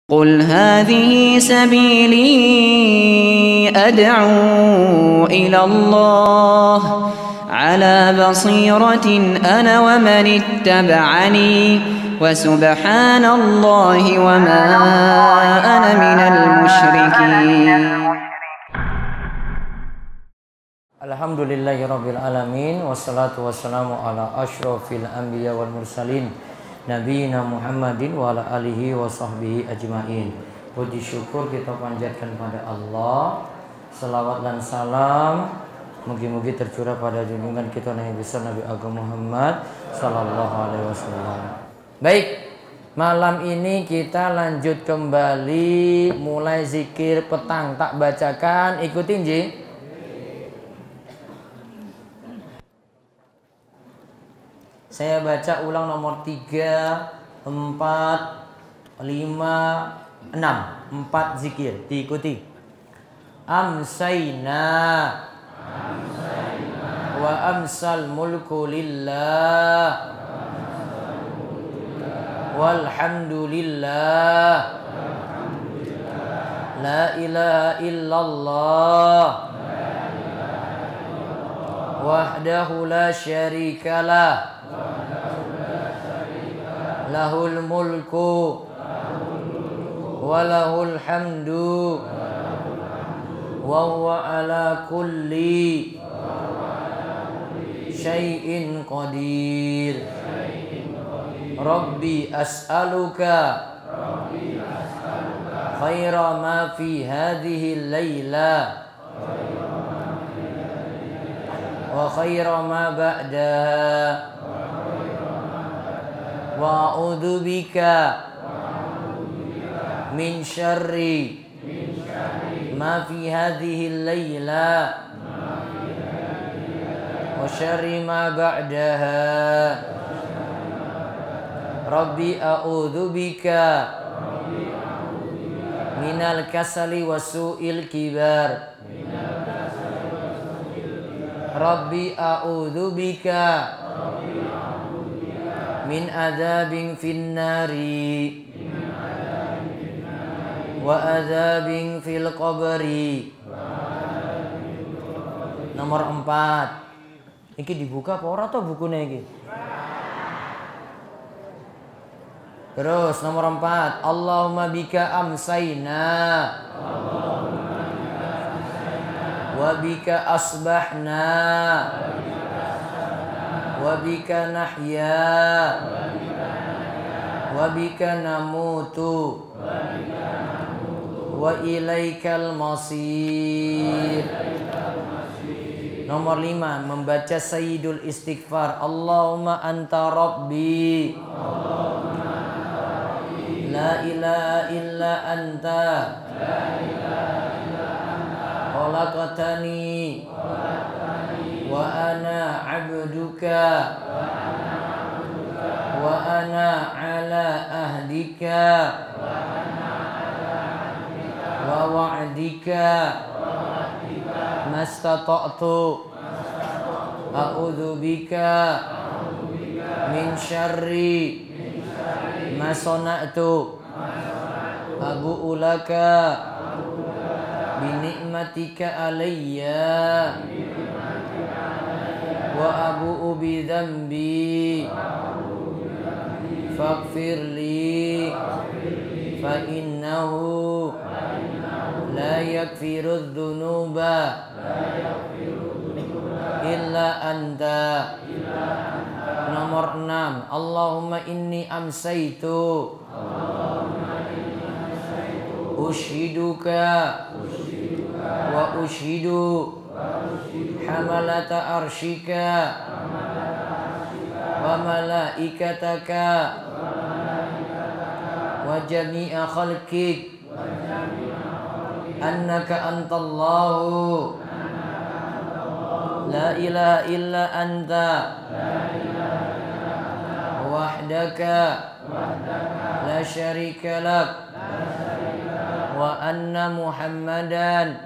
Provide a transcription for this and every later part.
قل هذه سبيلي أدعو إلى الله على بصيرة أنا ومن اتبعني وسبحان الله وما أنا من المشركين. Alhamdulillahirabbil alamin wassalatu wassalamu ala asyrofil anbiya wal mursalin nabiyina Muhammadin wa ala alihi wa sahbihi ajmain. Puji syukur kita panjatkan pada Allah. Salawat dan salam mugi-mugi tercurah pada junjungan kita Nabi besar Nabi Agung Muhammad sallallahu alaihi wasallam. Baik, malam ini kita lanjut kembali mulai zikir petang. Tak bacakan, ikutin Ji. Saya baca ulang nomor 3, 4, 5, 6. 4 zikir, diikuti. Amsayna wa amsal mulku lillah walhamdulillah la ilaha illallah wahdahu la syarikalah lahul mulku wa lahul hamdu wa huwa ala kulli syai'in qadir. Rabbi as'aluka khaira ma fi hadhihi layla wa khaira ma ba'daha wa a'udzu bika min syarri ma fi hadhihi layla wa syarri ma ba'daha. Rabbi a'udzu bika minal kasali wa su'il kibar. Rabbi a'udzu bika min adzabin finnari wa adzabin fil qabri. Nomor 4. Iki dibuka apa ora to bukune iki? Terus nomor 4. Allahumma bika amsayna wa bika asbahna wa bika nahya wa bika namutu wa ilaikal masir. Nomor 5. Membaca sayyidul istighfar. Allahumma anta rabbi la ilaha illa anta khalaqtani wa ana abduka wa ana ala ahdika wa wa'dika mastata'tu a'udzu bika min syarri ma sana'tu abu'u laka bi ni'matika alayya wa abu'u bi dhanbi faghfirli fa innahu la yaghfiru dzunuba illa anta. Nomor 6. Allahumma inni amsaitu ushiduka wa ushidu hamalata arshika wa malaikataka wa jami'a khalqik annaka antallahu la ilaha illa anta wahdaka la syarika lak wa anna Muhammadan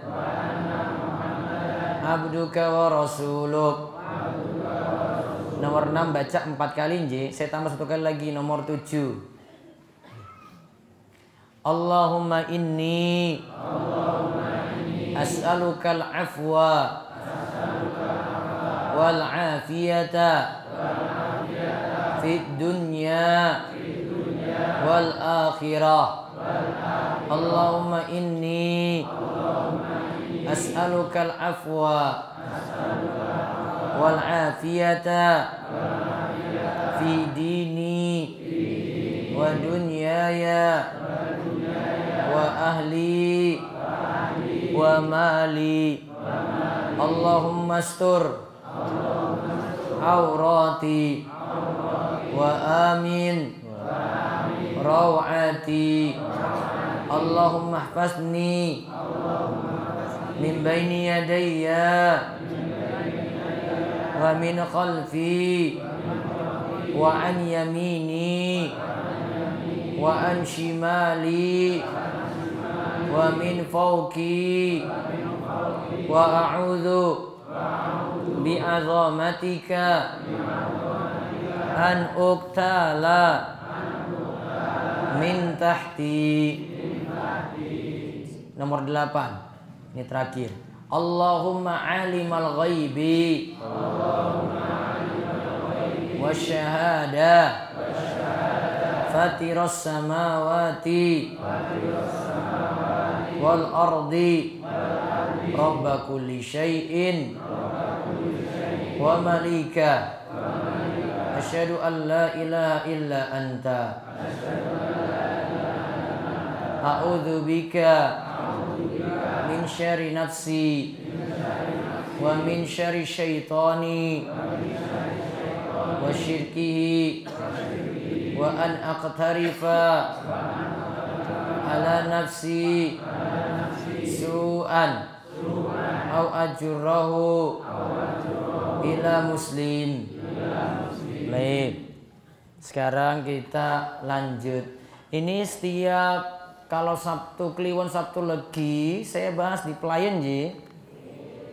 abduka wa rasuluk. Nomor 6 baca 4 kali nje. Saya tambah 1 kali lagi. Nomor 7. Allahumma inni as'alukal afwa wal afiyata fid dunya wal akhirah. Allahumma inni as'alukal afwa wal afiyata fi dini wa dunyaya wa ahli wa mali. Allahumma astur aurati wa amin rawati. Allahumma ihfazni min baini yadayya wa min khalfi wa an yamini wa an shimali wa min fawqi wa a'udzu bi'azamatika an uqtala min tahti. Nomor 8. Ini terakhir. Allahumma alimal ghaibi wasyahada fatiras samawati wal ardi rabba kulli syai'in wa malika asyhadu an la ilaha illa anta a'udzu bika min syarri nafsi wa min syarri syaitani wa syirkihi wa an aqtarifa ala nafsi su'an au ajurrahu ila muslim. Baik. Sekarang kita lanjut. Ini setiap kalau Sabtu Kliwon, Sabtu Legi saya bahas di pelayan Ji.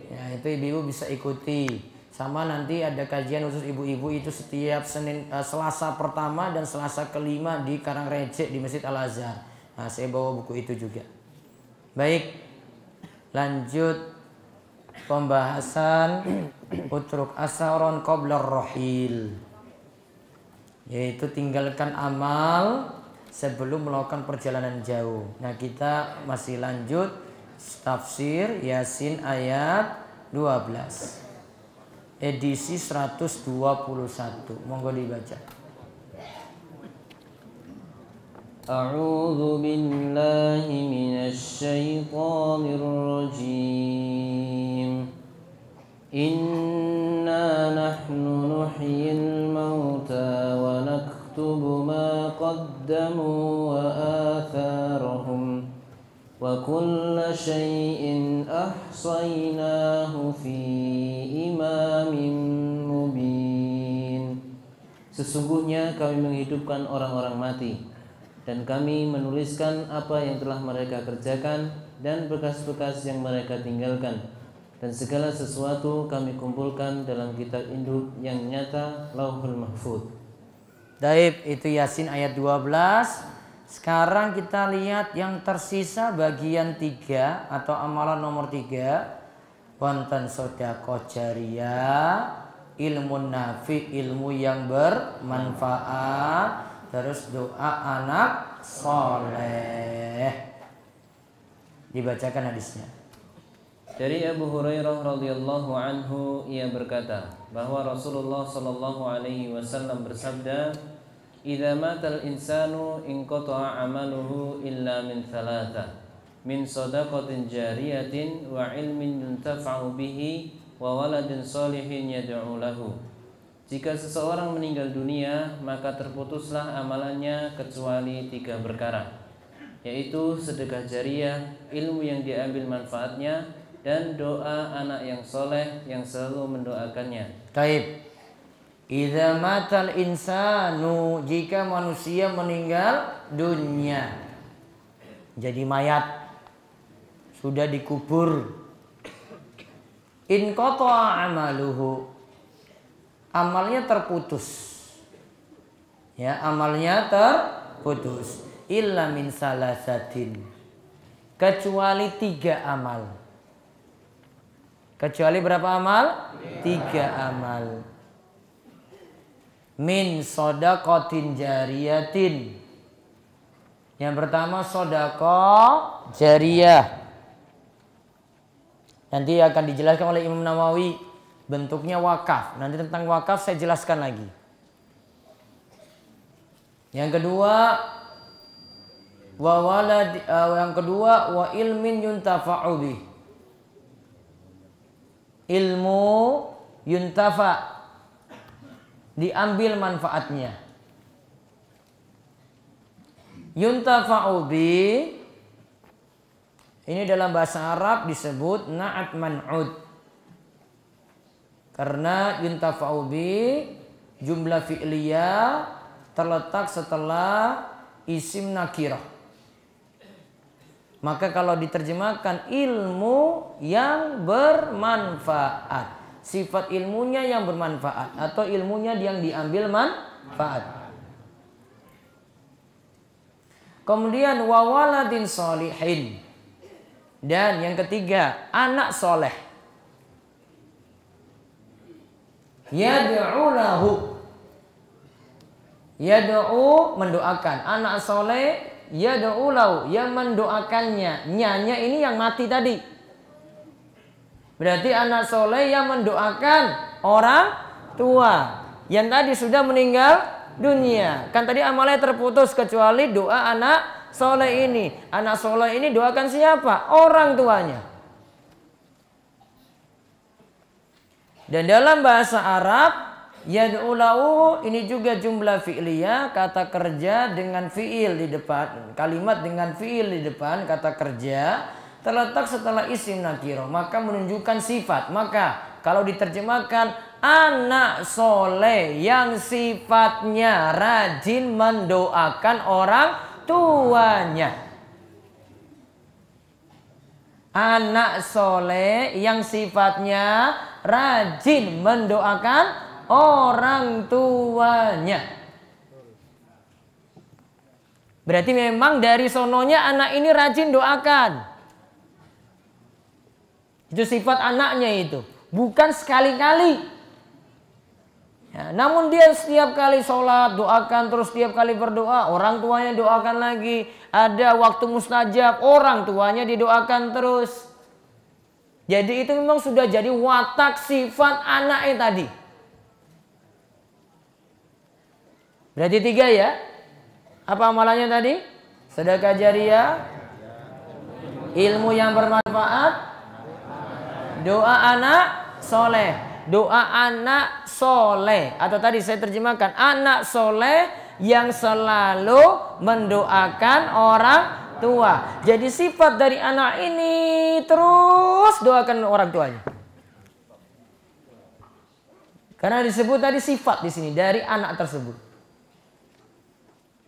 Ya, itu ibu-ibu bisa ikuti. Sama nanti ada kajian khusus ibu-ibu itu setiap Selasa pertama dan Selasa kelima di Karangrecek di Masjid Al-Azhar. Nah, saya bawa buku itu juga. Baik. Lanjut pembahasan utruk asaron qablar rahil. Yaitu tinggalkan amal sebelum melakukan perjalanan jauh. Nah, kita masih lanjut tafsir Yasin ayat 12. Edisi 121. Monggo dibaca. A'udzu billahi minasy syaithanir rajim. Inna nahnu nuhyil mauta wa naktubu ma qaddamu wa atharahum wa kulla syai'in ahsaynahu fi imamin mubin. Sesungguhnya kami menghidupkan orang-orang mati dan kami menuliskan apa yang telah mereka kerjakan dan bekas-bekas yang mereka tinggalkan, dan segala sesuatu kami kumpulkan dalam kitab induk yang nyata, Lauhul Mahfuz. Taib, itu Yasin ayat 12. Sekarang kita lihat yang tersisa bagian 3 atau amalan nomor 3. Wonten sedekah jariyah, ilmu nafi, ilmu yang bermanfaat, terus doa anak soleh. Dibacakan hadisnya. Dari Abu Hurairah radhiyallahu anhu, ia berkata bahwa Rasulullah sallallahu alaihi wasallam bersabda, "Idza matal insanu inqata'a 'amaluhu illa min thalatha, min shadaqatin jariyatin wa 'ilmin yuntafa'u bihi wa waladin shalihin yad'u lahu." Jika seseorang meninggal dunia, maka terputuslah amalannya kecuali 3 perkara, yaitu sedekah jariyah, ilmu yang diambil manfaatnya, dan doa anak yang soleh yang selalu mendoakannya. Taib. Idza matal insanu, jika manusia meninggal dunia, jadi mayat, sudah dikubur. In qata'a amaluhu, amalnya terputus. Ya, amalnya terputus. illa min salasatin, kecuali 3 amal. Kecuali berapa amal? 3 amal. Min shadaqatin jariyatin. Yang pertama sedekah jariyah. Nanti akan dijelaskan oleh Imam Nawawi bentuknya wakaf. Nanti tentang wakaf saya jelaskan lagi. Yang kedua wa ilmin yuntafa'u bih. Ilmu yuntafa, diambil manfaatnya. Yuntafa'u bih ini dalam bahasa Arab disebut na'at man'ud. Karena yuntafa'u bi jumlah fi'liyah terletak setelah isim nakirah. Maka kalau diterjemahkan ilmu yang bermanfaat, sifat ilmunya yang bermanfaat atau ilmunya yang diambil manfaat. Kemudian wawaladin sholihin. Dan yang ketiga, anak soleh. Yad'u lahu. Yad'u mendoakan. Anak soleh yad'u lahu, yang mendoakannya. Nyanya ini yang mati tadi. Berarti anak soleh yang mendoakan orang tua yang tadi sudah meninggal dunia. Kan tadi amalnya terputus kecuali doa anak soleh ini. Anak soleh ini doakan siapa? Orang tuanya. Dan dalam bahasa Arab yad'u lahu ini juga jumlah fi'liyah, kata kerja dengan fi'il di depan, kalimat dengan fi'il di depan kata kerja terletak setelah isim nakirah, maka menunjukkan sifat. Maka kalau diterjemahkan anak soleh yang sifatnya rajin mendoakan orang tuanya. Anak soleh yang sifatnya rajin mendoakan orang tuanya. Berarti memang dari sononya anak ini rajin doakan. Itu sifat anaknya itu. Bukan sekali-kali. Ya, namun dia setiap kali sholat doakan, terus setiap kali berdoa orang tuanya doakan lagi. Ada waktu mustajab orang tuanya didoakan terus. Jadi itu memang sudah jadi watak sifat anaknya tadi. Berarti 3 ya. Apa amalannya tadi? Sedekah jariyah, ilmu yang bermanfaat, doa anak soleh. Doa anak soleh, atau tadi saya terjemahkan anak soleh yang selalu mendoakan orang tua. Jadi sifat dari anak ini terus doakan orang tuanya. Karena disebut tadi sifat di sini dari anak tersebut.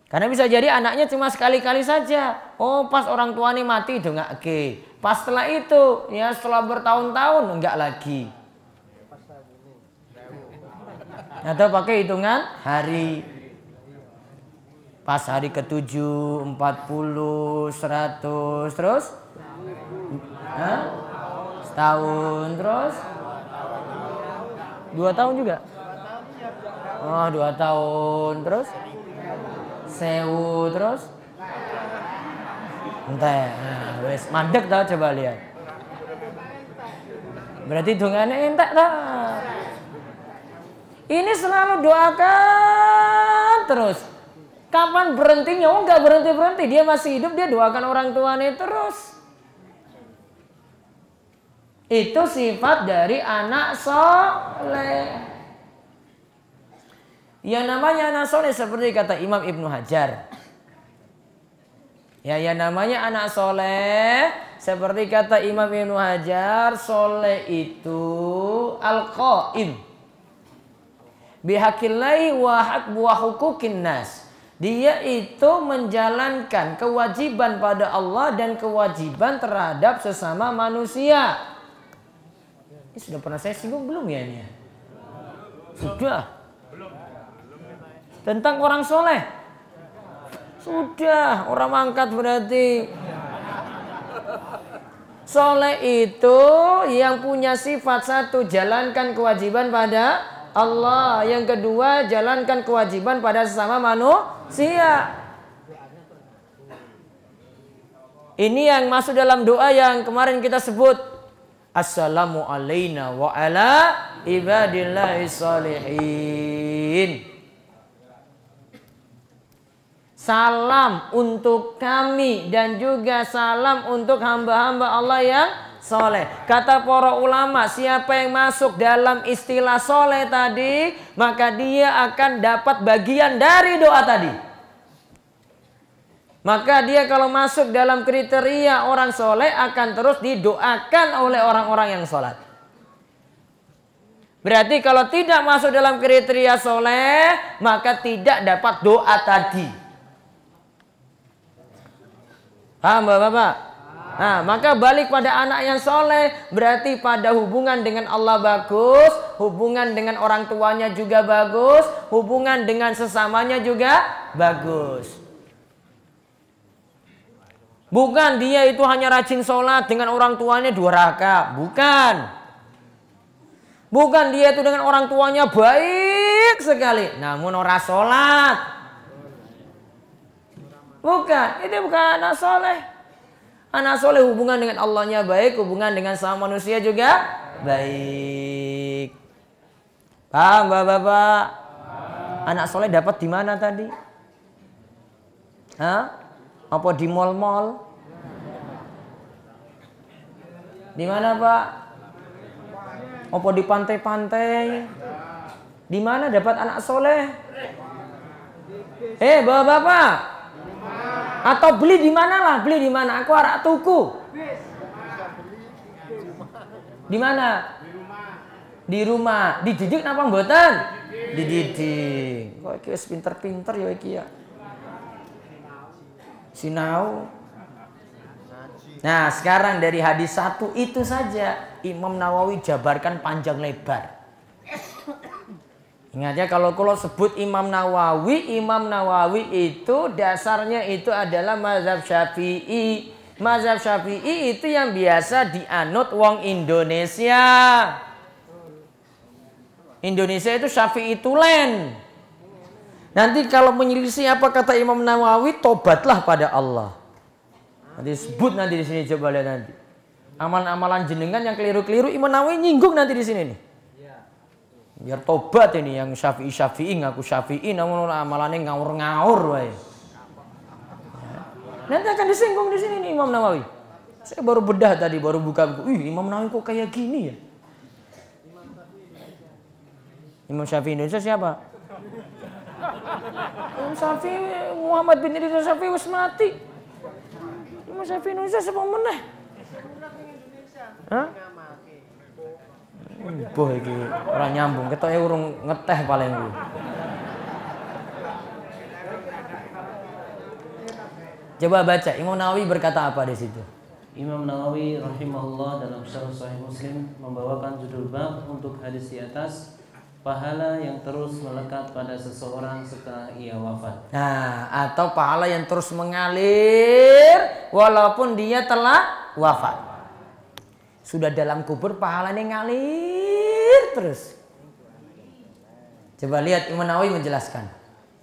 Karena bisa jadi anaknya cuma sekali-kali saja. Oh, pas orang tuanya mati itu enggak oke. Pas setelah itu, ya setelah bertahun-tahun enggak lagi. Atau pakai hitungan hari. Pas hari ke-7, 40, 100, terus? Setahun, terus? 2 tahun juga? Oh, 2 tahun, terus? 1000, terus? Entah, wes mandek tau, coba lihat. Berarti hitungannya entek tak? Ini selalu doakan terus. Kapan berhentinya? Oh, enggak berhenti-berhenti. Dia masih hidup, dia doakan orang tuanya terus. Itu sifat dari anak soleh. Yang namanya anak soleh seperti kata Imam Ibnu Hajar. Ya, yang namanya anak soleh seperti kata Imam Ibnu Hajar, soleh itu al-qaim bihaqillahi wa huquqin nas. Dia itu menjalankan kewajiban pada Allah dan kewajiban terhadap sesama manusia. Ini sudah pernah saya singgung belum ya ini? Sudah. Tentang orang soleh. Sudah, orang mangkat berarti. Soleh itu yang punya sifat satu, jalankan kewajiban pada Allah. Yang kedua, jalankan kewajiban pada sesama manusia. Ini yang masuk dalam doa yang kemarin kita sebut. Assalamu alayna wa ala ibadillahi salihin. Salam untuk kami dan juga salam untuk hamba-hamba Allah yang soleh. Kata para ulama, siapa yang masuk dalam istilah soleh tadi, maka dia akan dapat bagian dari doa tadi. Maka dia kalau masuk dalam kriteria orang soleh akan terus didoakan oleh orang-orang yang sholat. Berarti kalau tidak masuk dalam kriteria soleh, maka tidak dapat doa tadi. Paham Bapak? Nah, maka balik pada anak yang soleh, berarti pada hubungan dengan Allah bagus, hubungan dengan orang tuanya juga bagus, hubungan dengan sesamanya juga bagus. Bukan dia itu hanya rajin sholat dengan orang tuanya 2 rakaat, bukan. Bukan dia itu dengan orang tuanya baik sekali, namun orang sholat. Bukan, itu bukan anak soleh. Anak soleh hubungan dengan Allahnya baik, hubungan dengan sama manusia juga baik. Paham Bapak? Anak soleh dapat di mana tadi? Hah? Apa di mall-mall? Di mana Pak? Apa di pantai-pantai? Di mana dapat anak soleh? Bapak-bapak. Atau beli di mana lah? Beli di mana? Aku arek tuku. Di mana? Di rumah. Dididik napa mboten? Dididik. Kok iki wis pinter-pinter ya iki ya. Sinau. Nah, sekarang dari hadis 1 itu saja Imam Nawawi jabarkan panjang lebar. Ingat ya, kalau sebut Imam Nawawi itu dasarnya itu adalah mazhab Syafi'i. Mazhab Syafi'i itu yang biasa dianut wong Indonesia. Indonesia itu Syafi'i tulen. Nanti kalau menyelisih apa kata Imam Nawawi, tobatlah pada Allah. Nanti sebut nanti di sini, coba lihat nanti. Amalan-amalan jenengan yang keliru-keliru Imam Nawawi nyinggung nanti di sini nih. Biar tobat ini yang Syafi'i ngaku Syafi'i namun amalannya ngawur-ngawur wae. Nanti akan disinggung di sini nih Imam Nawawi. Saya baru bedah tadi, baru buka buku. Imam Nawawi kok kayak gini ya? Imam Syafi'i Indonesia siapa? Imam Syafi'i Muhammad bin Idris Syafi'i wis mati. Imam Syafi'i Indonesia siapa meneh? Hah? Boh iki ora nyambung, ketoke urung ngeteh paling iki. Coba baca Imam Nawawi berkata apa di situ? Imam Nawawi rahimahullah dalam Syarh Sahih Muslim membawakan judul bab untuk hadis di atas, pahala yang terus melekat pada seseorang setelah ia wafat. Nah, atau pahala yang terus mengalir walaupun dia telah wafat. Sudah dalam kubur pahalanya ngalir terus. Coba lihat Imam Nawawi menjelaskan.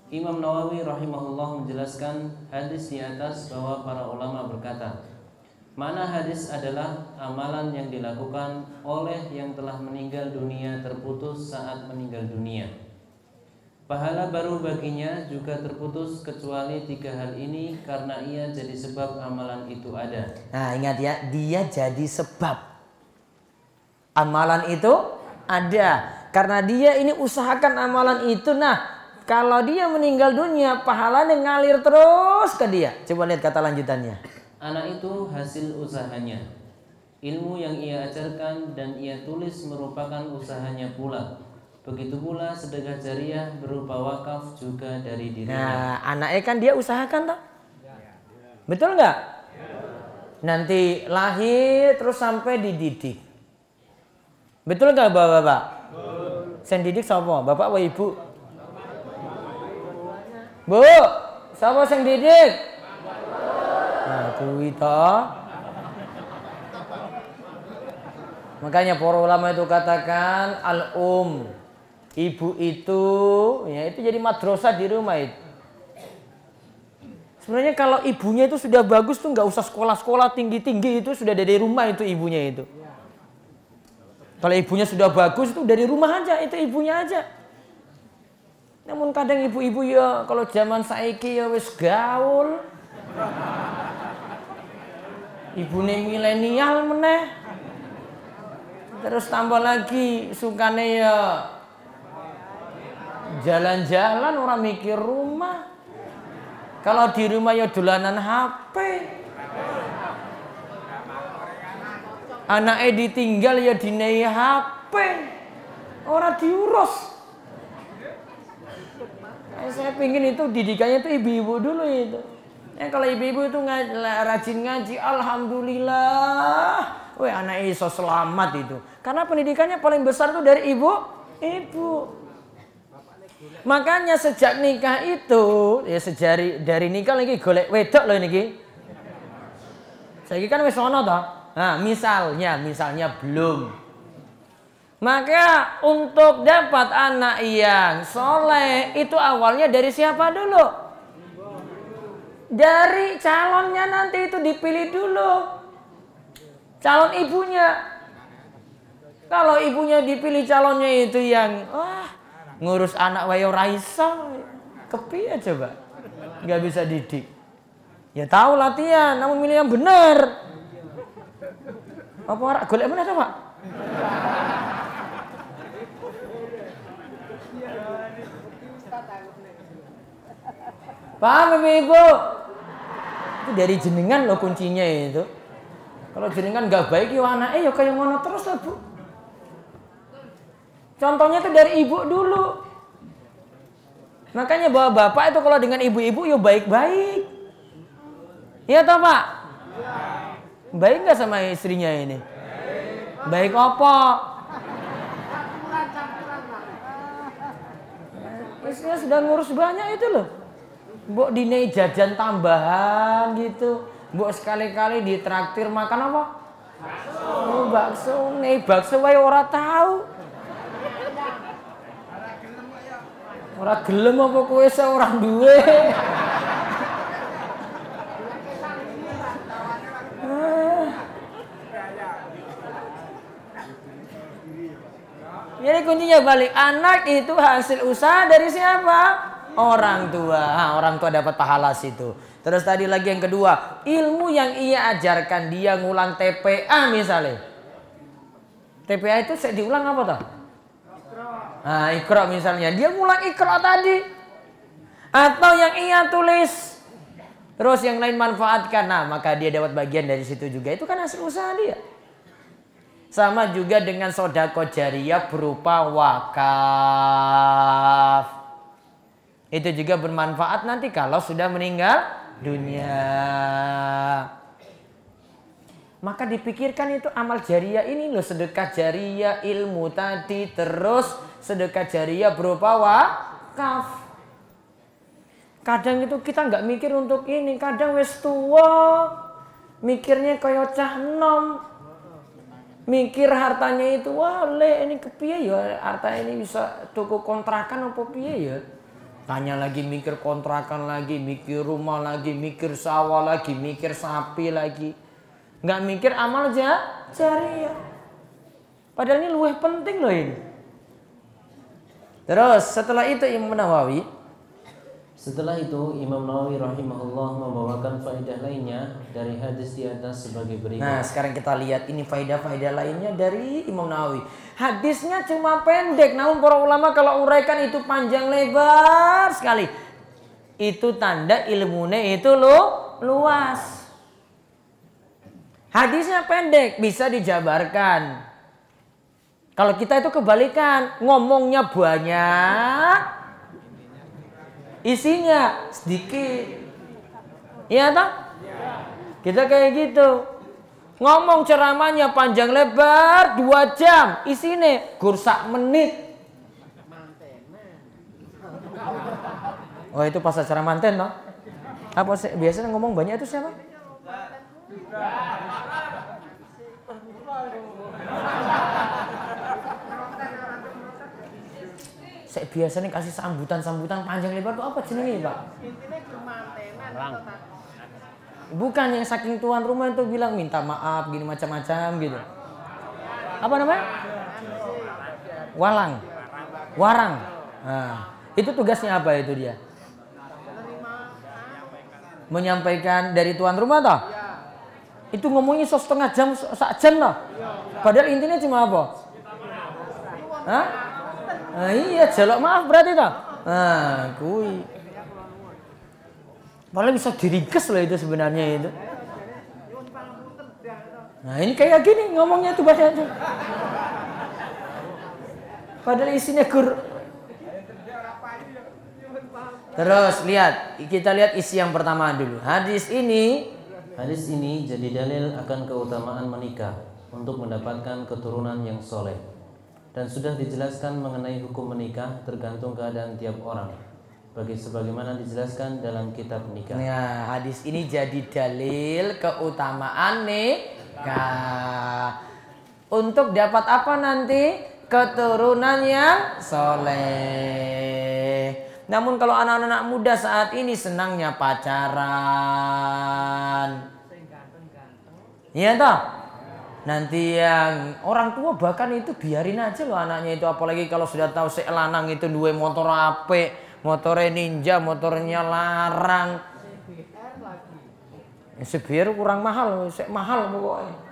Imam Nawawi rahimahullah menjelaskan hadis di atas bahwa para ulama berkata, mana hadis adalah amalan yang dilakukan oleh yang telah meninggal dunia terputus saat meninggal dunia. Pahala baru baginya juga terputus kecuali 3 hal ini karena ia jadi sebab amalan itu ada. Nah, ingat ya, dia jadi sebab. Amalan itu ada karena dia ini usahakan amalan itu. Nah, kalau dia meninggal dunia, pahalanya ngalir terus ke dia. Coba lihat kata lanjutannya. Anak itu hasil usahanya. Ilmu yang ia ajarkan dan ia tulis merupakan usahanya pula. Begitu pula sedekah jariah berupa wakaf juga dari dirinya. Nah, anaknya kan dia usahakan toh? Betul nggak? Nanti lahir terus sampai dididik. Betul nggak Bapak-bapak? Sen didik siapa? Bapak atau Ibu? Bu, Siapa yang didik? Nah, kuwi toh. Makanya para ulama itu katakan ibu itu ya itu jadi madrasah di rumah itu. Sebenarnya kalau ibunya itu sudah bagus tuh nggak usah sekolah-sekolah tinggi-tinggi, itu sudah dari rumah itu ibunya itu. Kalau ibunya sudah bagus itu dari rumah aja, itu ibunya aja. Namun kadang ibu-ibu ya kalau zaman saiki ya wis gaul. Ibune milenial meneh. Terus tambah lagi sukane ya jalan-jalan orang mikir rumah. Kalau di rumah ya dolanan HP. Anaknya ditinggal ya dinei HP. Orang diurus. Saya pingin itu didikannya itu ibu-ibu dulu itu. Kalau ibu-ibu itu rajin ngaji, alhamdulillah. Weh, anak iso selamat itu. Karena pendidikannya paling besar itu dari ibu. Makanya sejak nikah itu, ya dari nikah lagi golek wedok loh niki. Saiki kan wis ono toh. Nah, misalnya belum. Maka untuk dapat anak yang soleh itu awalnya dari siapa dulu? Dari calonnya nanti itu dipilih dulu. Calon ibunya. Kalau ibunya dipilih calonnya itu yang ngurus anak wayo raisa, kepiye coba? Nggak bisa didik. Ya tahu latihan, namun milih yang benar. Apa ora golek mana coba? Paham Ibu? Itu dari jenengan loh kuncinya itu. Kalau jenengan nggak baik ya anaknya ya kayak ngono terus lah Bu. Contohnya itu dari ibu dulu. Makanya bahwa bapak itu kalau dengan ibu-ibu ya baik-baik. Iya toh Pak? Baik nggak sama istrinya ini? Baik apa? Istrinya sudah ngurus banyak itu loh. Mbok dinei jajan tambahan gitu. Mbok sekali-kali ditraktir makan apa? Oh, bakso. Nei bakso wae ora tahu. Ora gelem apa kowe seorang duwe? Jadi kuncinya balik, anak itu hasil usaha dari siapa? Orang tua. Orang tua dapat pahala situ. Terus tadi lagi yang kedua, ilmu yang ia ajarkan, dia ngulang TPA misalnya. TPA itu saya diulang apa toh? Nah, Iqra misalnya, dia ngulang Iqra tadi. Atau yang ia tulis. Terus yang lain manfaatkan. Nah, maka dia dapat bagian dari situ juga. Itu kan hasil usaha dia. Sama juga dengan sodako jariyah berupa wakaf. Itu juga bermanfaat nanti kalau sudah meninggal dunia. Maka dipikirkan itu amal jariyah ini loh, sedekah jariyah, ilmu tadi, terus sedekah jariyah berupa wakaf. Kadang itu kita nggak mikir untuk ini, kadang wis tua, mikirnya kayak cah enom. Mikir hartanya itu, wah le ini kepiye ya, harta ini bisa tuku kontrakan apa piye ya. Tanya lagi, mikir kontrakan lagi, mikir rumah lagi, mikir sawah lagi, mikir sapi lagi. Nggak mikir amal jariyah. Padahal ini luwih penting loh ini. Terus setelah itu Imam Nawawi rahimahullah membawakan faedah lainnya dari hadis di atas sebagai berikut. Nah, sekarang kita lihat ini faedah-faedah lainnya dari Imam Nawawi. Hadisnya cuma pendek, namun para ulama kalau uraikan itu panjang lebar sekali. Itu tanda ilmunya itu luas. Hadisnya pendek, bisa dijabarkan. Kalau kita itu kebalikan, ngomongnya banyak, isinya sedikit. Iya toh? Kita kayak gitu. Ngomong ceramahnya panjang lebar 2 jam, isinya gur menit. Oh, itu pas acara manten toh? Apa biasanya ngomong banyak itu siapa? Saya biasanya kasih sambutan panjang lebar tuh apa jenenge, Pak? Bukan yang saking tuan rumah itu bilang minta maaf gini macam-macam gitu. Apa namanya? Warang. Nah, itu tugasnya apa itu dia? Menyampaikan dari tuan rumah toh? Itu ngomongnya setengah jam, sak jam toh? Padahal intinya cuma apa? Hah? Nah, iya, jaluk maaf berarti toh? Nah, kui. Padahal bisa diringkes loh itu sebenarnya itu. Nah, ini kayak gini ngomongnya tuh bahasa itu. Padahal isinya Terus kita lihat isi yang pertama dulu. Hadis ini jadi dalil akan keutamaan menikah untuk mendapatkan keturunan yang soleh. Dan sudah dijelaskan mengenai hukum menikah tergantung keadaan tiap orang. Sebagaimana dijelaskan dalam kitab nikah. Nah, hadis ini jadi dalil keutamaan nikah. Untuk dapat apa nanti? Keturunan yang soleh. Namun kalau anak-anak muda saat ini senangnya pacaran. Iya toh? Nanti yang orang tua bahkan itu biarin aja loh anaknya itu. Apalagi kalau sudah tahu si lanang itu dua motor apik, motornya Ninja, motornya larang. Sebiar kurang mahal, mahal pokoknya.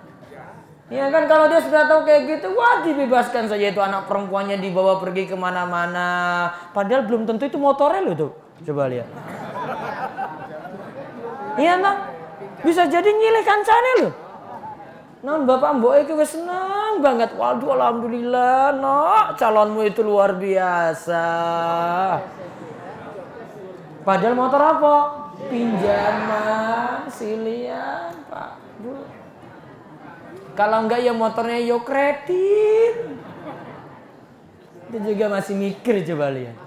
Ya kan kalau dia sudah tahu kayak gitu, wah dibebaskan saja itu anak perempuannya dibawa pergi kemana-mana. Padahal belum tentu itu motornya loh tuh. Coba lihat. Iya nah, bisa jadi nyilih kancane loh. Nah bapak mbok itu senang banget. Waduh alhamdulillah nak calonmu itu luar biasa. Padahal motor apa? Pinjaman, silian Pak Bu. Kalau enggak ya motornya yo kredit. Itu juga masih mikir coba lihat.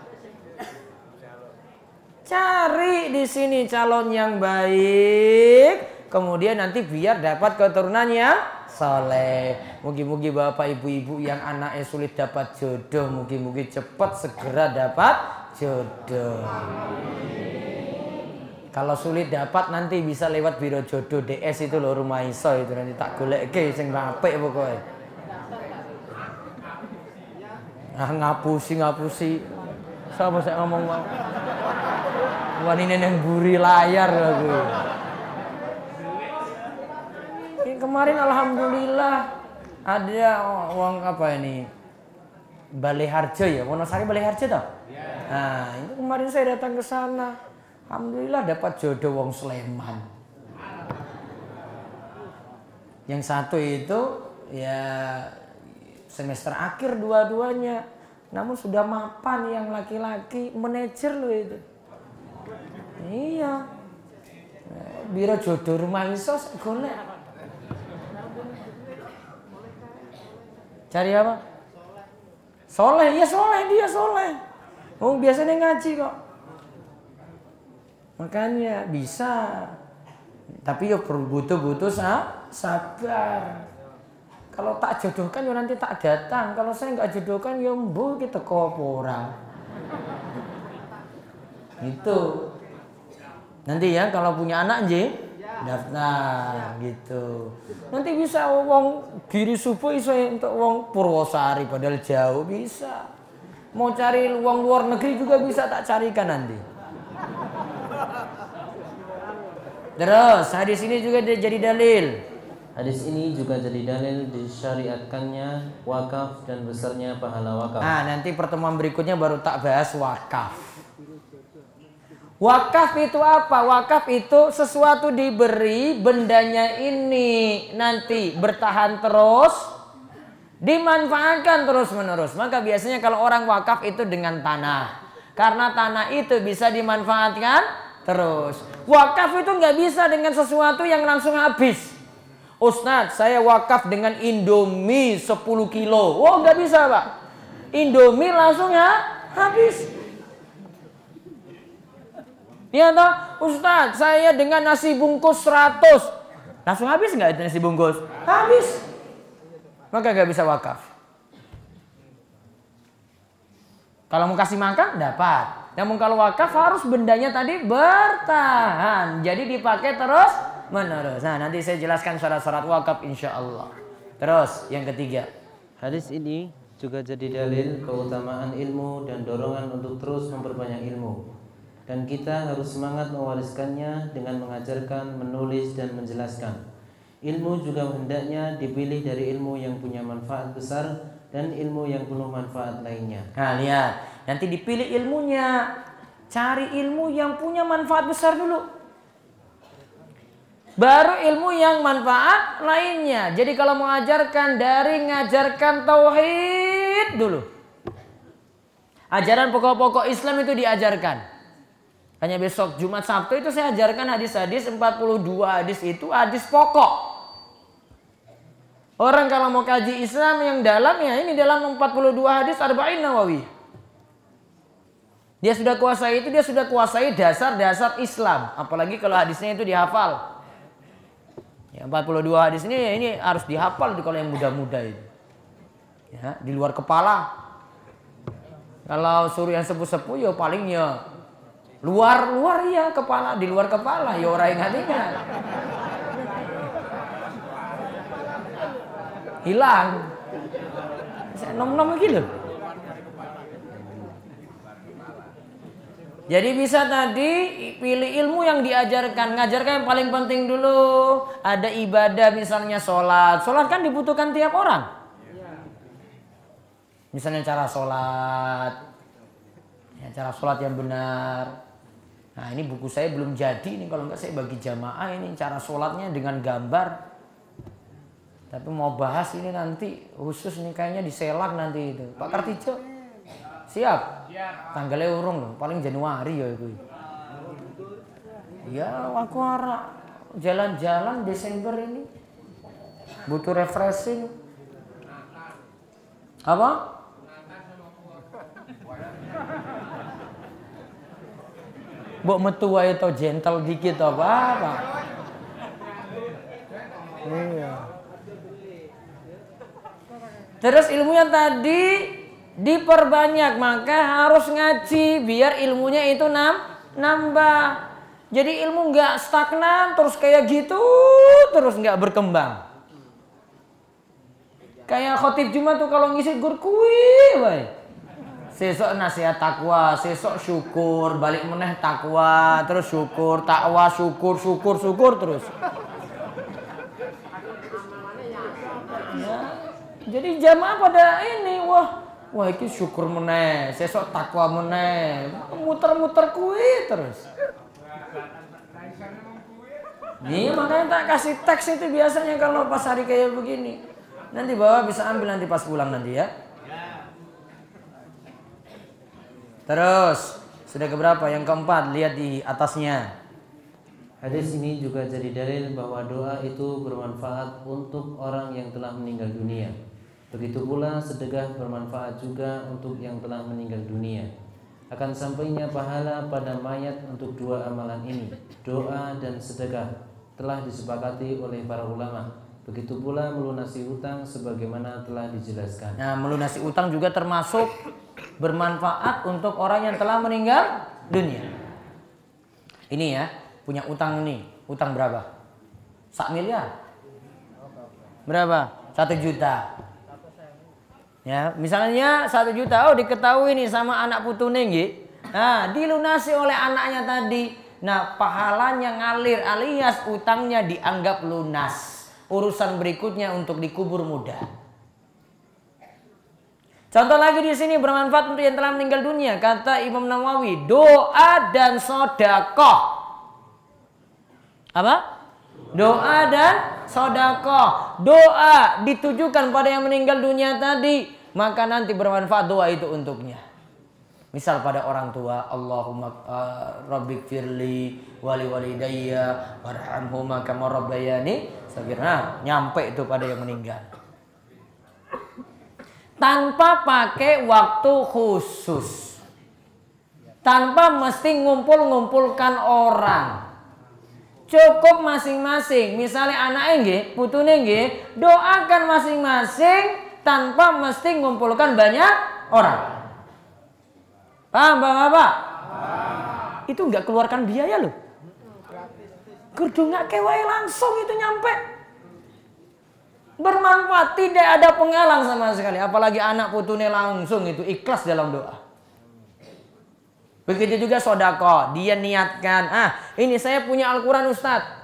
Cari di sini calon yang baik, kemudian nanti biar dapat keturunan yang soleh. Mugi-mugi bapak ibu-ibu yang anaknya sulit dapat jodoh, mugi-mugi cepat segera dapat jodoh. Kalau sulit dapat nanti bisa lewat biro jodoh DS itu loh rumah iso itu nanti tak golek sing apik pokoknya. Ah ngapusi. Siapa saya ngomong mau? Wanine yang buri layar aku. Ini kemarin alhamdulillah ada uang apa ini? Baleharjo ya, Wonosari Baleharjo toh? Nah, itu kemarin saya datang ke sana. Alhamdulillah dapat jodoh wong Sleman. Yang satu itu ya semester akhir dua-duanya. Namun sudah mapan yang laki-laki manajer loh itu. Iya. Biro jodoh rumah isos golek. Cari apa? Soleh, ya soleh dia soleh. Oh biasanya ngaji kok. Makanya bisa, tapi ya butuh sabar. Kalau tak jodohkan ya nanti tak datang. Kalau saya nggak jodohkan ya mbuh kita orang. Itu. Nanti ya kalau punya anak daftar gitu. Nanti bisa wong Giri Subuh iso untuk wong Purwosari padahal jauh bisa. Mau cari wong luar negeri juga bisa tak carikan nanti. Terus hadis ini juga jadi dalil. Hadis ini juga jadi dalil disyariatkannya wakaf dan besarnya pahala wakaf. Nah nanti pertemuan berikutnya baru tak bahas wakaf. Wakaf itu apa? Wakaf itu sesuatu diberi, bendanya ini nanti bertahan terus, dimanfaatkan terus menerus. Maka biasanya kalau orang wakaf itu dengan tanah. Karena tanah itu bisa dimanfaatkan terus. Wakaf itu nggak bisa dengan sesuatu yang langsung habis. Ustadz, saya wakaf dengan Indomie 10 kilo. Oh nggak bisa Pak. Indomie langsung ya habis. Iya toh, Ustaz, saya dengan nasi bungkus 100. Langsung habis nggak itu nasi bungkus? Habis. Maka nggak bisa wakaf. Kalau mau kasih makan, dapat. Namun kalau wakaf harus bendanya tadi bertahan. Jadi dipakai terus menerus. Nah, nanti saya jelaskan syarat-syarat wakaf insya Allah. Terus yang ketiga. Hadis ini juga jadi dalil keutamaan ilmu dan dorongan untuk terus memperbanyak ilmu. Dan kita harus semangat mewariskannya dengan mengajarkan, menulis, dan menjelaskan. Ilmu juga hendaknya dipilih dari ilmu yang punya manfaat besar dan ilmu yang penuh manfaat lainnya. Nah, lihat. Nanti dipilih ilmunya. Cari ilmu yang punya manfaat besar dulu. Baru ilmu yang manfaat lainnya. Jadi kalau mengajarkan dari ngajarkan tauhid dulu. Ajaran pokok-pokok Islam itu diajarkan. Hanya besok Jumat Sabtu itu saya ajarkan hadis-hadis 42 hadis itu hadis pokok. Orang kalau mau kaji Islam yang dalam ya ini dalam 42 hadis Arba'in Nawawi. Dia sudah kuasai itu, dia sudah kuasai dasar-dasar Islam. Apalagi kalau hadisnya itu dihafal. Ya, 42 hadis ini harus dihafal kalau yang muda-muda itu. Ya, di luar kepala. Kalau suruh yang sepuh-sepuh ya palingnya luar ya kepala, di luar kepala ya orang yang hatinya hilang nom-nom gitu. Jadi bisa tadi pilih ilmu yang diajarkan, ngajarkan yang paling penting dulu. Ada ibadah misalnya sholat kan dibutuhkan tiap orang. Misalnya cara sholat, ya, cara sholat yang benar. Nah ini buku saya belum jadi nih, kalau enggak saya bagi jamaah ini cara sholatnya dengan gambar. Tapi mau bahas ini nanti khusus nih kayaknya diselak nanti itu. Pak Kartijo siap? Tanggalnya urung loh, paling Januari ya itu. Ya aku harap jalan-jalan Desember ini butuh refreshing. Apa? Mbok metu wae to gentle dikit apa? Iya. Terus ilmunya tadi diperbanyak, maka harus ngaji biar ilmunya itu nambah. Jadi ilmu nggak stagnan terus kayak gitu terus nggak berkembang. Kayak khotib Jumat tuh kalau ngisi gur kuwi wae. Sesok nasihat takwa, sesok syukur, balik meneh takwa, terus syukur, takwa, syukur terus. Ya, jadi jamaah pada ini, wah ini syukur meneh, sesok takwa meneh, muter-muter kuwi terus. Nih makanya tak kasih teks itu biasanya kalau pas hari kayak begini. Nanti bawa bisa ambil nanti pas pulang nanti ya. Terus sudah keberapa? Yang keempat, lihat di atasnya. Hadis ini juga jadi dalil bahwa doa itu bermanfaat untuk orang yang telah meninggal dunia. Begitu pula sedekah bermanfaat juga untuk yang telah meninggal dunia. Akan sampainya pahala pada mayat untuk dua amalan ini, doa dan sedekah, telah disepakati oleh para ulama. Begitu pula melunasi utang sebagaimana telah dijelaskan. Nah, melunasi utang juga termasuk bermanfaat untuk orang yang telah meninggal dunia. Ini ya, punya utang nih. Utang berapa? 1 miliar. Berapa? 1 juta. Ya, misalnya 1 juta, oh diketahui nih sama anak putune nggih. Nah, dilunasi oleh anaknya tadi. Nah, pahalanya ngalir alias utangnya dianggap lunas. Urusan berikutnya untuk dikubur mudah. Contoh lagi di sini bermanfaat untuk yang telah meninggal dunia. Kata Imam Nawawi, doa dan sodakoh. Apa? Doa dan sodakoh. Doa ditujukan pada yang meninggal dunia tadi, maka nanti bermanfaat doa itu untuknya. Misal pada orang tua, Allahumma rabbighfirli wali walidayya warhamhuma kama rabbayani saghira. Nyampe itu pada yang meninggal. Tanpa pakai waktu khusus. tanpa mesti ngumpul-ngumpulkan orang. Cukup masing-masing, misalnya anak nggih, putune nggih, doakan masing-masing tanpa mesti ngumpulkan banyak orang. Paham Bapak-bapak? Itu enggak keluarkan biaya loh. Gerdungake wae langsung itu nyampe. Bermanfaat, tidak ada penghalang sama sekali. Apalagi anak putune langsung itu ikhlas dalam doa. Begitu juga sodako, dia niatkan, ini saya punya Al-Quran Ustadz.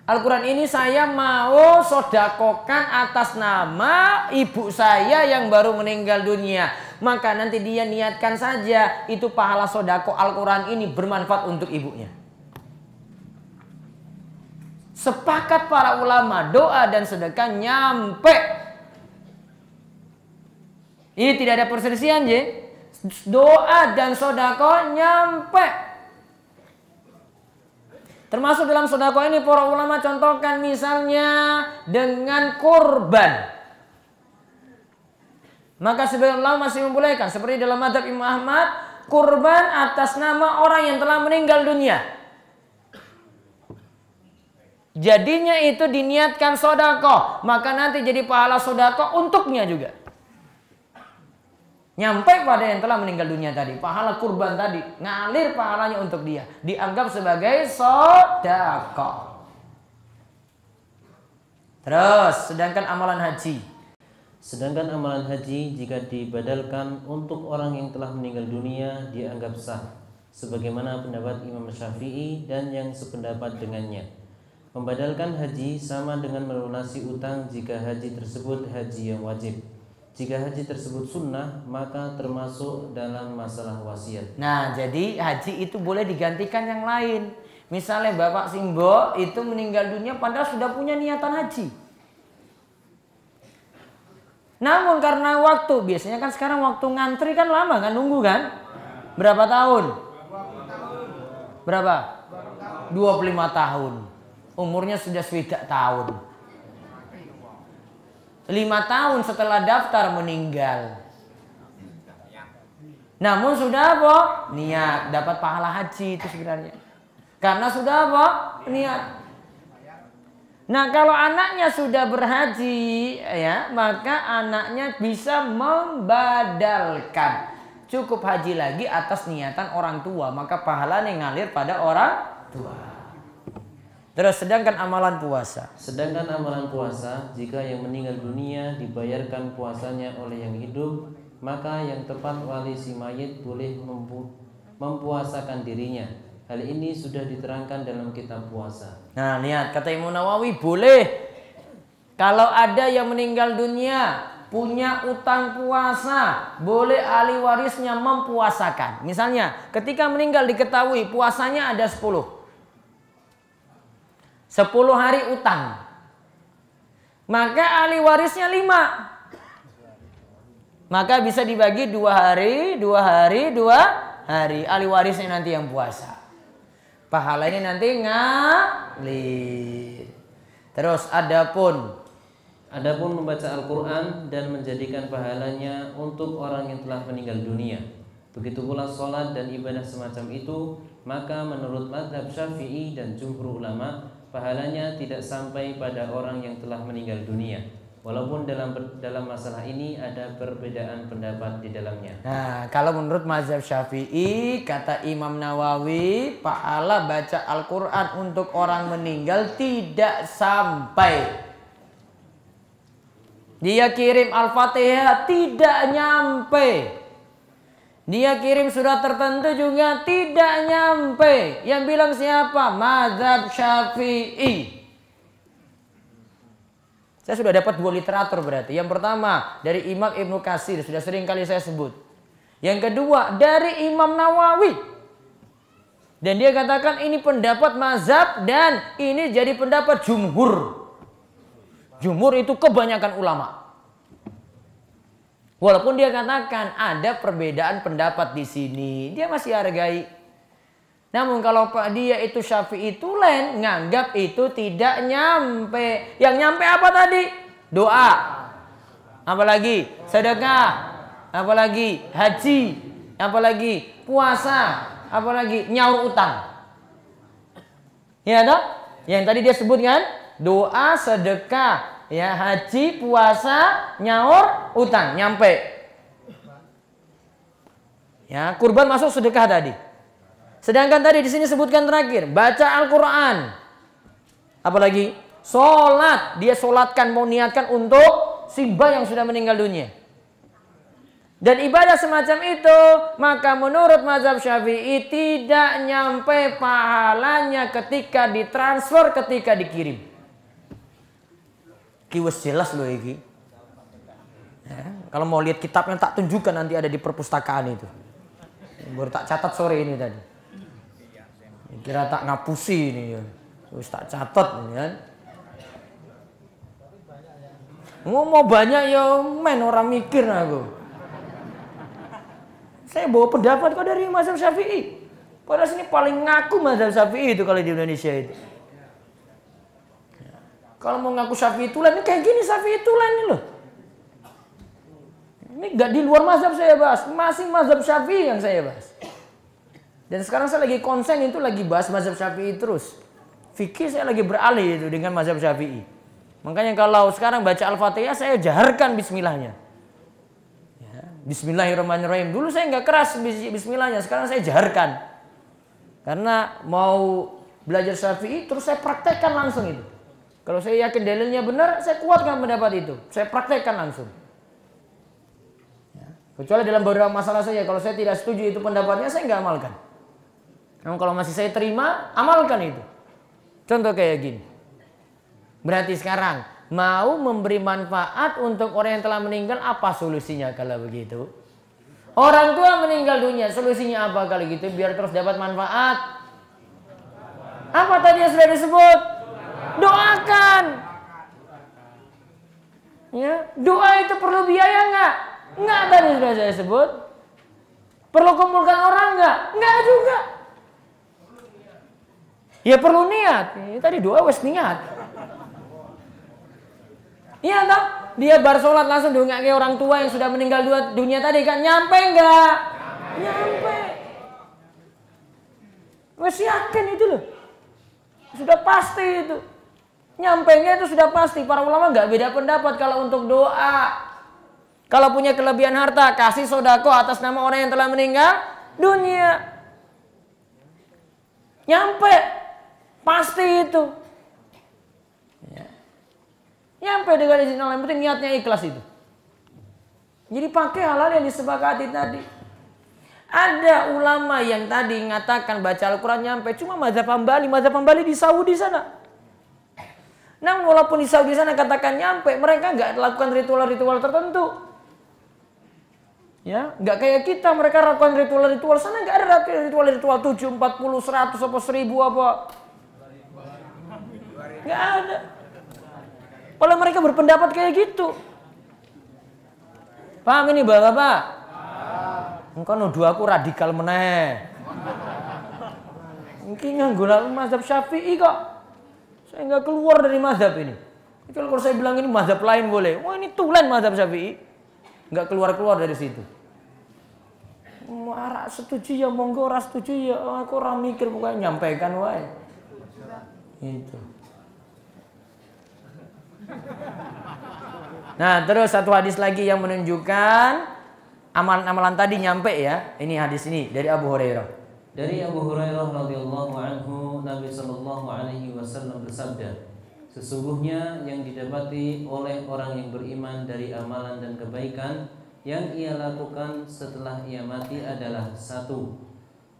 Al-Quran ini saya mau sodakokan atas nama ibu saya yang baru meninggal dunia. Maka nanti dia niatkan saja, itu pahala sodako Al-Quran ini bermanfaat untuk ibunya. Sepakat para ulama, doa dan sedekah nyampe. Ini tidak ada perselisihan, je. Doa dan sodako nyampe. Termasuk dalam sodako ini para ulama contohkan misalnya dengan kurban. Maka sebagian ulama masih membolehkan seperti dalam mazhab Imam Ahmad, kurban atas nama orang yang telah meninggal dunia. Jadinya itu diniatkan sodako, maka nanti jadi pahala sodako untuknya juga. Nyampe pada yang telah meninggal dunia tadi, pahala kurban tadi ngalir pahalanya untuk dia, dianggap sebagai sodako. Terus sedangkan amalan haji, jika dibadalkan untuk orang yang telah meninggal dunia dianggap sah, sebagaimana pendapat Imam Syafi'i dan yang sependapat dengannya. Membadalkan haji sama dengan melunasi utang jika haji tersebut haji yang wajib. Jika haji tersebut sunnah, maka termasuk dalam masalah wasiat. Nah, jadi haji itu boleh digantikan yang lain. Misalnya Bapak Simbo itu meninggal dunia padahal sudah punya niatan haji. Namun karena waktu, biasanya kan sekarang waktu ngantri kan lama kan, nunggu kan? Berapa tahun? Berapa? 25 tahun. Umurnya sudah 7 tahun. 5 tahun setelah daftar meninggal. Namun sudah apa? Niat dapat pahala haji itu sebenarnya. Karena sudah apa? Niat. Nah, kalau anaknya sudah berhaji ya, maka anaknya bisa membadalkan. Cukup haji lagi atas niatan orang tua, maka pahalanya ngalir pada orang tua. Terus sedangkan amalan puasa, jika yang meninggal dunia dibayarkan puasanya oleh yang hidup, maka yang tepat wali si mayit boleh mempuasakan dirinya. Hal ini sudah diterangkan dalam kitab puasa. Nah, lihat kata Imam Nawawi, boleh kalau ada yang meninggal dunia punya utang puasa, boleh ahli warisnya mempuasakan. Misalnya ketika meninggal diketahui puasanya ada 10 hari utang, maka ahli warisnya 5, maka bisa dibagi 2 hari, 2 hari, 2 hari. Ahli warisnya nanti yang puasa, pahalanya nanti ngalir. Terus adapun membaca Al-Quran dan menjadikan pahalanya untuk orang yang telah meninggal dunia, begitu pula sholat dan ibadah semacam itu, maka menurut mazhab Syafi'i dan jumhur ulama, pahalanya tidak sampai pada orang yang telah meninggal dunia. Walaupun dalam masalah ini ada perbedaan pendapat di dalamnya. Nah, kalau menurut mazhab Syafi'i, kata Imam Nawawi, pahala baca Al-Quran untuk orang meninggal tidak sampai. Dia kirim Al-Fatihah tidak nyampe. Dia kirim surat tertentu juga tidak nyampe. Yang bilang siapa? Mazhab Syafi'i. Saya sudah dapat 2 literatur berarti. Yang pertama dari Imam Ibnu Katsir, sudah sering kali saya sebut. Yang kedua dari Imam Nawawi. Dan dia katakan ini pendapat mazhab dan ini jadi pendapat jumhur. Jumhur itu kebanyakan ulama. Walaupun dia katakan ada perbedaan pendapat di sini, dia masih hargai. Namun kalau dia itu Syafi'i tulen, nganggap itu tidak nyampe. Yang nyampe apa tadi? Doa. Apalagi sedekah. Apalagi haji. apalagi puasa, apalagi nyaur utang. Ya toh? Yang tadi dia sebut kan? Doa, sedekah, ya, haji, puasa, nyaur utang, nyampe. Ya, kurban masuk sedekah tadi. Sedangkan tadi di sini sebutkan terakhir, baca Al-Qur'an. Apalagi sholat, dia sholatkan, mau niatkan untuk simbah yang sudah meninggal dunia. Dan ibadah semacam itu, maka menurut mazhab Syafi'i tidak nyampe pahalanya ketika ditransfer, ketika dikirim. Kiwes jelas loh iki. Ya, kalau mau lihat kitabnya tak tunjukkan, nanti ada di perpustakaan itu. Baru tak catat sore ini tadi. Kira tak ngapusi ini ya. Terus tak catat ini kan. Mau banyak ya men, orang mikir aku. Saya bawa pendapat kok dari mazhab Syafi'i. Padahal sini paling ngaku mazhab Syafi'i itu kalau di Indonesia itu. Kalau mau ngaku Syafi'i tulen, ini kayak gini Syafi'i tulen ini loh. Ini gak di luar mazhab saya bahas, masih mazhab Syafi'i yang saya bahas. Dan sekarang saya lagi konsen itu lagi bahas mazhab Syafi'i terus. Fikih saya lagi beralih itu dengan mazhab Syafi'i. Makanya kalau sekarang baca Al-Fatihah saya jaharkan bismillahnya. Bismillahirrahmanirrahim. Dulu saya nggak keras bismillahnya, sekarang saya jaharkan. Karena mau belajar Syafi'i terus saya praktekkan langsung itu. Kalau saya yakin dalilnya benar, saya kuatkan pendapat itu. Saya praktekkan langsung. Ya. Kecuali dalam beberapa masalah saja, kalau saya tidak setuju itu pendapatnya, saya nggak amalkan. Namun kalau masih saya terima, amalkan itu. Contoh kayak gini. Berarti sekarang mau memberi manfaat untuk orang yang telah meninggal, apa solusinya kalau begitu? Orang tua meninggal dunia, solusinya apa kalau gitu biar terus dapat manfaat? Apa tadi yang sudah disebut? Doakan. Ya, doa itu perlu biaya nggak? Nggak, tadi sudah saya sebut. Perlu kumpulkan orang nggak? Nggak juga. Ya perlu niat. Ya, tadi doa wes niat. Iya toh? Dia bar sholat langsung diungkapkan orang tua yang sudah meninggal dunia tadi kan, nyampe enggak? Nyampe. Wes yakin itu loh. Sudah pasti itu. Nyampenya itu sudah pasti. Para ulama enggak beda pendapat kalau untuk doa. Kalau punya kelebihan harta, kasih sodako atas nama orang yang telah meninggal dunia. Nyampe. Pasti itu. Nyampe dengan izin Allah, yang penting niatnya ikhlas itu. Jadi pakai hal-hal yang disepakati tadi. Ada ulama yang tadi mengatakan baca Al-Quran nyampe, cuma mazhab Hambali di Saudi sana. Namun walaupun di Saudi sana katakan nyampe, mereka nggak lakukan ritual-ritual tertentu. Ya, nggak kayak kita, mereka lakukan ritual-ritual sana, nggak ada ritual-ritual 7, 40, 100 apa 1000 apa. Nggak ada. Oleh mereka berpendapat kayak gitu. Paham ini Bapak? Engkau nuduh aku radikal meneh. Mungkin nganggo mazhab Syafi'i kok. Saya nggak keluar dari mazhab ini. Kalau saya bilang ini mazhab lain boleh. Wah ini tulen mazhab Syafi'i. Nggak keluar dari situ. Marah setuju ya monggo, ora setuju ya aku ora mikir, pokoknya nyampaikan wae. Itu. Nah, terus satu hadis lagi yang menunjukkan amalan-amalan tadi nyampe ya. Ini hadis ini dari Abu Hurairah. Dari Abu Hurairah radhiyallahu anhu, Nabi sallallahu alaihi wasallam bersabda, sesungguhnya yang didapati oleh orang yang beriman dari amalan dan kebaikan yang ia lakukan setelah ia mati adalah: 1.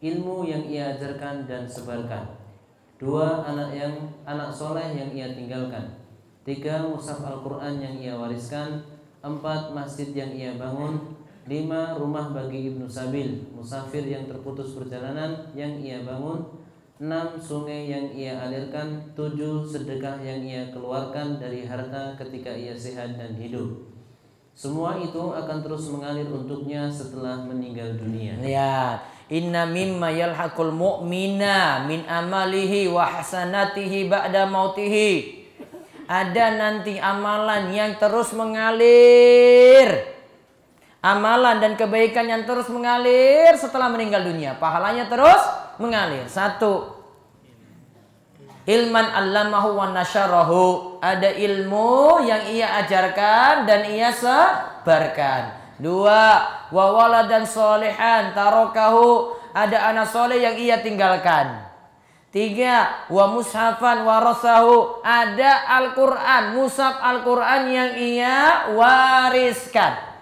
Ilmu yang ia ajarkan dan sebarkan. 2. Anak soleh yang ia tinggalkan. 3. Mushaf Al-Quran yang ia wariskan. 4. Masjid yang ia bangun. 5. Rumah bagi Ibnu Sabil, musafir yang terputus perjalanan yang ia bangun. 6. Sungai yang ia alirkan. 7. Sedekah yang ia keluarkan dari harta ketika ia sehat dan hidup. Semua itu akan terus mengalir untuknya setelah meninggal dunia. Lihat, inna mimma yalhaqul mu'mina min amalihi wa hasanatihi ba'da mautihi. Ada nanti amalan yang terus mengalir Amalan dan kebaikan yang terus mengalir setelah meninggal dunia. Pahalanya terus mengalir. 1. Ilman allamahu wa nasyarahu. Ada ilmu yang ia ajarkan dan ia sebarkan. 2. Wa waladan sholihan tarokahu. Ada anak soleh yang ia tinggalkan. 3. Wa mushafan warasahu. Ada Al-Quran, mushaf Al-Quran yang ia wariskan.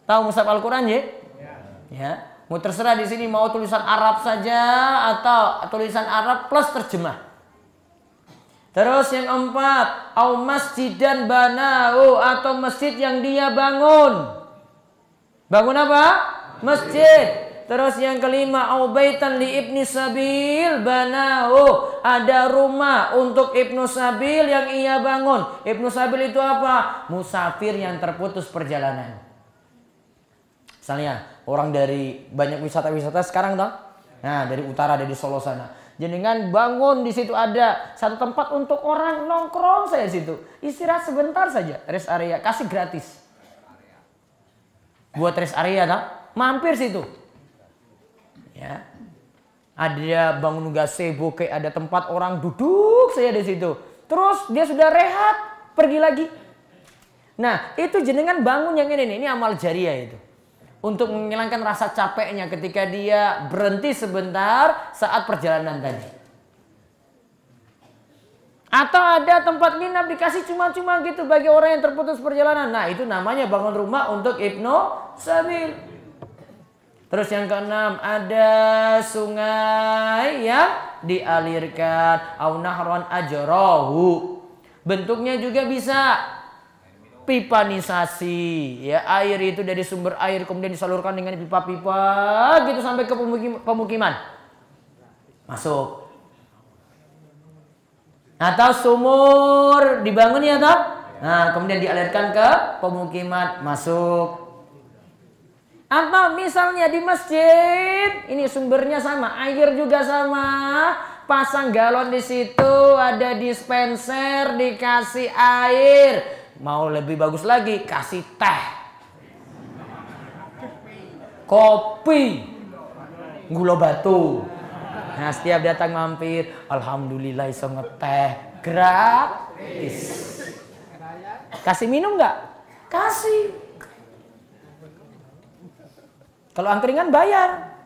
Tahu mushaf Al-Quran ya? Ya. Mau terserah di sini mau tulisan Arab saja atau tulisan Arab plus terjemah. Terus yang 4, au masjidan banau, atau masjid yang dia bangun. Bangun apa? Masjid. Terus yang kelima, au baitan li ibni sabil banau, ada rumah untuk ibnu sabil yang ia bangun. Ibnu sabil itu apa? Musafir yang terputus perjalanan. Misalnya orang dari banyak wisata-wisata sekarang toh. Nah, dari utara, dari Solo sana. Jenengan bangun di situ ada satu tempat untuk orang nongkrong saya situ. Istirahat sebentar saja, rest area kasih gratis. Buat rest area toh, mampir situ. Ya. Ada bangun gazebo, kayak ada tempat orang duduk saya di situ. Terus dia sudah rehat, pergi lagi. Nah, itu jenengan bangun yang ini amal jariah itu. Untuk menghilangkan rasa capeknya ketika dia berhenti sebentar saat perjalanan tadi. Atau ada tempat nginap dikasih cuma-cuma gitu bagi orang yang terputus perjalanan. Nah, itu namanya bangun rumah untuk ibnu sabil. Terus yang keenam, ada sungai yang dialirkan, au nahron ajrahu. Bentuknya juga bisa pipanisasi, ya, air itu dari sumber air kemudian disalurkan dengan pipa-pipa gitu sampai ke pemukiman. Masuk. Atau sumur dibangun ya toh? Nah, kemudian dialirkan ke pemukiman, masuk. Atau misalnya di masjid, ini sumbernya sama, air juga sama, pasang galon di situ, ada dispenser, dikasih air. Mau lebih bagus lagi, kasih teh, kopi, gula batu. Nah, setiap datang mampir, alhamdulillah iso ngeteh gratis. Kasih minum nggak? Kasih. Kalau angkringan bayar.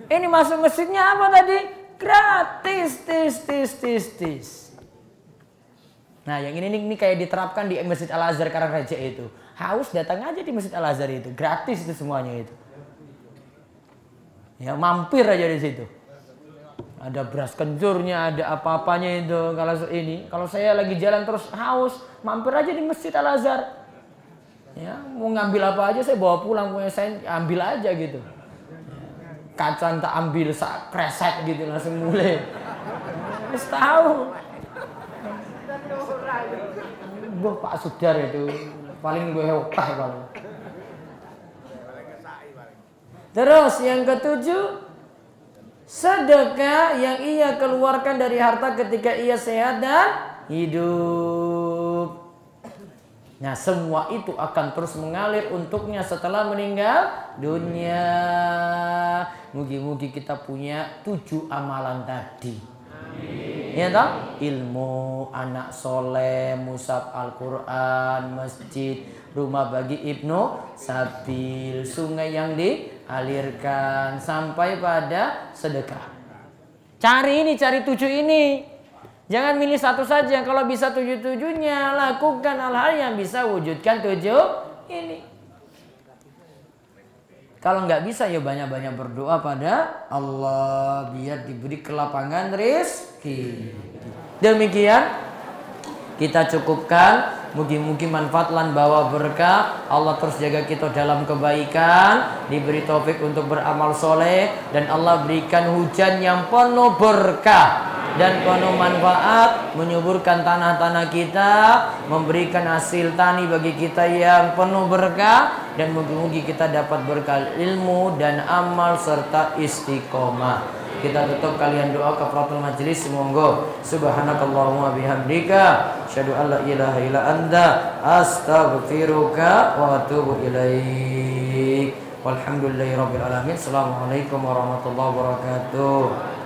Ini masuk masjidnya apa tadi? Gratis, tis. Nah, yang ini kayak diterapkan di Masjid Al-Azhar Karangreja itu. Haus datang aja di Masjid Al-Azhar itu, gratis itu semuanya itu. Ya, mampir aja di situ. Ada beras kencurnya, ada apa-apanya itu. Kalau saya lagi jalan terus haus, mampir aja di Masjid Al-Azhar. Ya, mau ngambil apa aja saya bawa pulang, punya saya ambil aja gitu. Kacang tak ambil kresek gitu langsung mulai. Harus tahu. Gue Pak Sudar itu paling gue hewah paling. Terus yang ketujuh, sedekah yang ia keluarkan dari harta ketika ia sehat dan hidup. Nah, semua itu akan terus mengalir untuknya setelah meninggal dunia. Mugi-mugi kita punya 7 amalan tadi. Ya toh? Ilmu, anak soleh, mushaf Al-Quran, masjid, rumah bagi ibnu sabil, sungai yang dialirkan, sampai pada sedekah. Cari 7 ini. Jangan milih satu saja. Kalau bisa 7-7-nya, lakukan hal-hal yang bisa wujudkan 7 ini. Kalau nggak bisa ya banyak-banyak berdoa pada Allah biar diberi kelapangan rezeki. Demikian kita cukupkan. Mugi-mugi manfaat lan bawa berkah. Allah terus jaga kita dalam kebaikan, diberi taufik untuk beramal soleh, dan Allah berikan hujan yang penuh berkah. dan penuh manfaat, menyuburkan tanah-tanah kita, memberikan hasil tani bagi kita yang penuh berkah, dan mugi-mugi kita dapat berkah ilmu dan amal serta istiqomah. Kita tutup kalian doa kafaratul majelis, monggo. Subhanakallahumma bihamdika asyhadu an la ilaha illa anta astaghfiruka wa atubu ilaik. Walhamdulillahirabbil alamin. Assalamualaikum warahmatullahi wabarakatuh.